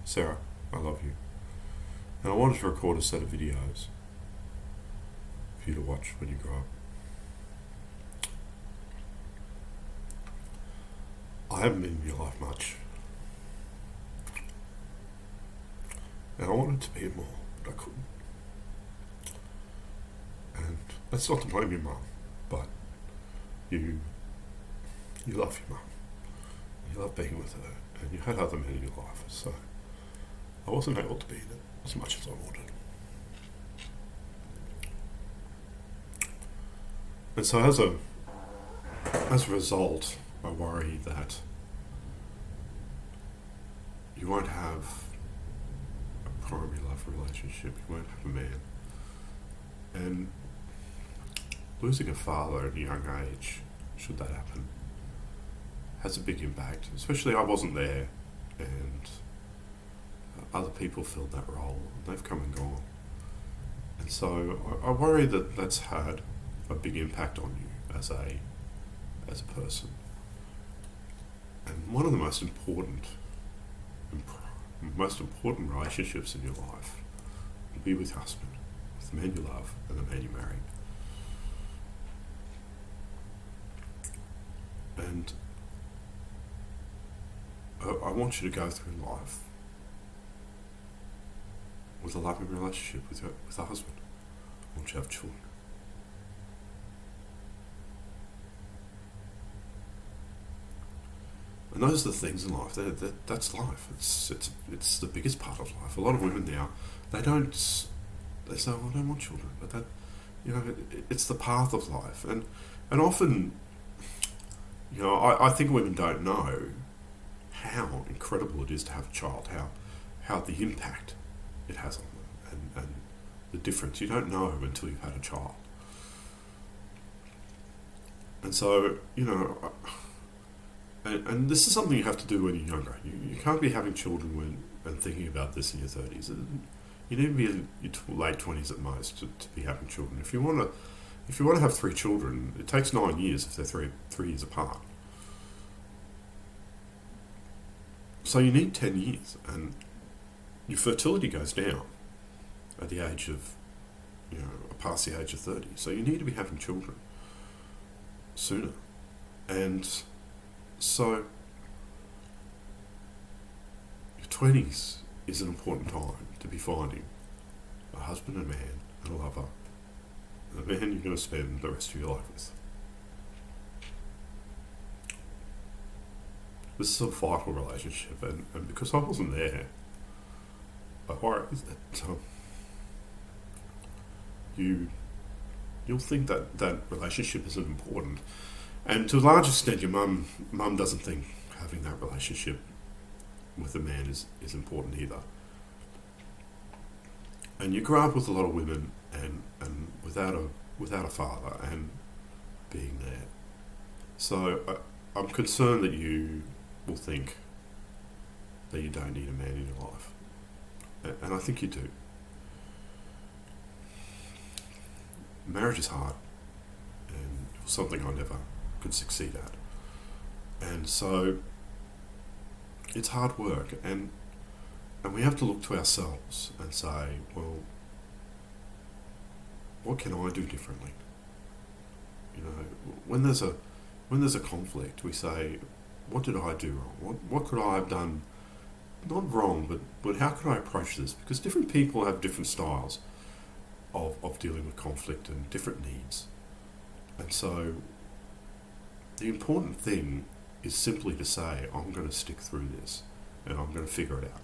Sarah, I love you. And I wanted to record a set of videos for you to watch when you grow up. I haven't been in your life much, and I wanted to be more, but I couldn't. And that's not to blame your mum, but you love your mum. You love being with her, and you had other men in your life, so I wasn't able to be in it as much as I wanted. And so as a result, I worry that you won't have a primary love relationship, you won't have a man. And losing a father at a young age, should that happen, has a big impact. Especially I wasn't there, and other people filled that role, and they've come and gone. And so I worry that that's had a big impact on you as a person. And one of the most important relationships in your life will be with your husband, with the man you love and the man you marry. And I want you to go through life with a loving relationship with a husband. I want you to have children. And those are the things in life. That's life. It's the biggest part of life. A lot of women now, they say, "Well, I don't want children," but it's the path of life. And often, I think women don't know how incredible it is to have a child, how the impact it has on them, and the difference. You don't know until you've had a child. And so, and this is something you have to do when you're younger. You can't be having children and thinking about this in your 30s. You need to be in your late 20s at most to be having children. If you want to have 3 children, it takes 9 years if they're three years apart. So you need 10 years, and your fertility goes down at the age of, past the age of 30. So you need to be having children sooner. And so your 20s is an important time to be finding a husband, a man, and a lover, and a man you're going to spend the rest of your life with. This is a vital relationship, and because I wasn't there, I worry that you'll think that relationship isn't important. And to a large extent, your mum doesn't think having that relationship with a man is important either. And you grow up with a lot of women and without a father and being there. So I'm concerned that you will think that you don't need a man in your life. And I think you do. Marriage is hard, and it was something I never could succeed at. And so it's hard work, and we have to look to ourselves and say, well, what can I do differently? When there's a conflict, we say, what did I do wrong? What could I have done, not wrong, but how could I approach this? Because different people have different styles of dealing with conflict and different needs. And so the important thing is simply to say, I'm going to stick through this and I'm going to figure it out.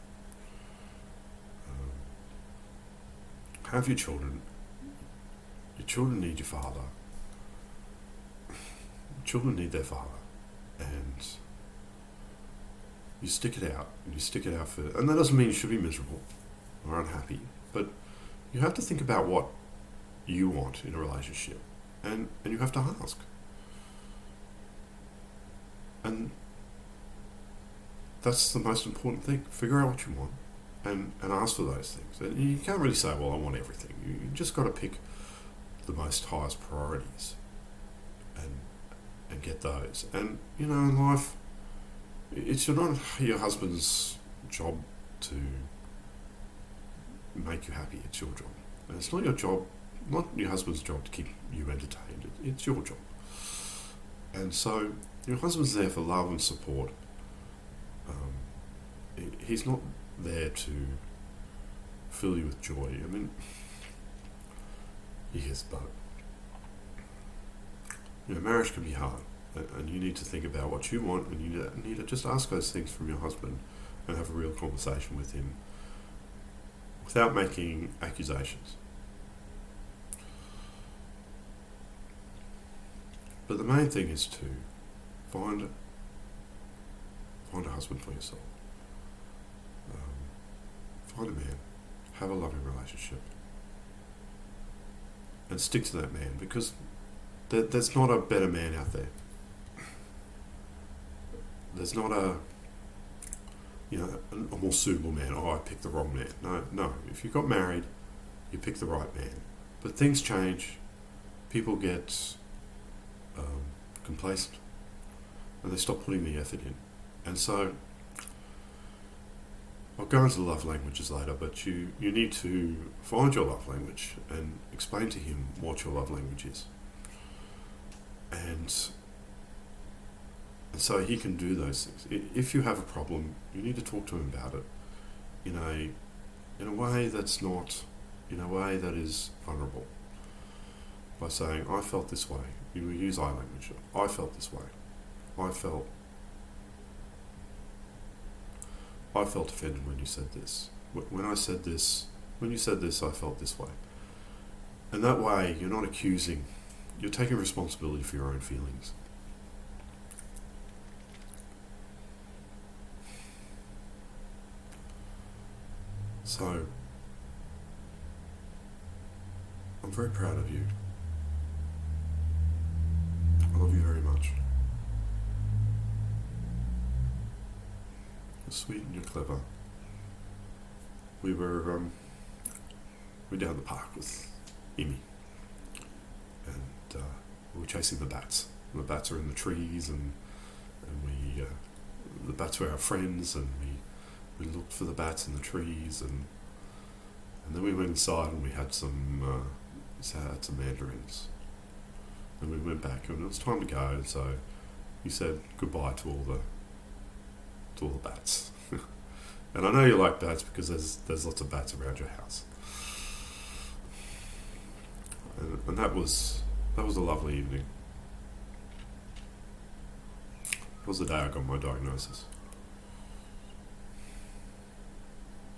Have your children. Your children need your father. Children need their father. And you stick it out. And you stick it out and that doesn't mean you should be miserable or unhappy. But you have to think about what you want in a relationship. And you have to ask. And that's the most important thing. Figure out what you want and ask for those things. And you can't really say, well, I want everything. You just got to pick the most highest priorities and get those. And, in life, it's not your husband's job to make you happy. It's your job. And it's not your job, not your husband's job to keep you entertained. It's your job. And so your husband's there for love and support. He's not there to fill you with joy. I mean, he is, but marriage can be hard, and you need to think about what you want, and you need to just ask those things from your husband and have a real conversation with him without making accusations. But the main thing is to find a husband for yourself. Find a man, have a loving relationship, and stick to that man, because there's not a better man out there. There's not a more suitable man. Oh, I picked the wrong man. No. If you got married, you picked the right man. But things change. People get complacent, and they stop putting the effort in. And so, I'll go into the love languages later, but you need to find your love language and explain to him what your love language is. And so he can do those things. If you have a problem, you need to talk to him about it in a way that's not, in a way that is vulnerable. By saying, I felt this way. You use I language. I felt this way. I felt offended when you said this. When you said this, I felt this way. And that way, you're not accusing, you're taking responsibility for your own feelings. So, I'm very proud of you. I love you very much. You're sweet and you're clever. We were down the park with Amy, and we were chasing the bats. And the bats are in the trees, and we the bats were our friends, and we looked for the bats in the trees, and then we went inside and we had some mandarins. And we went back, and it was time to go. So we said goodbye to all the bats. And I know you like bats because there's lots of bats around your house. And that was a lovely evening. It was the day I got my diagnosis.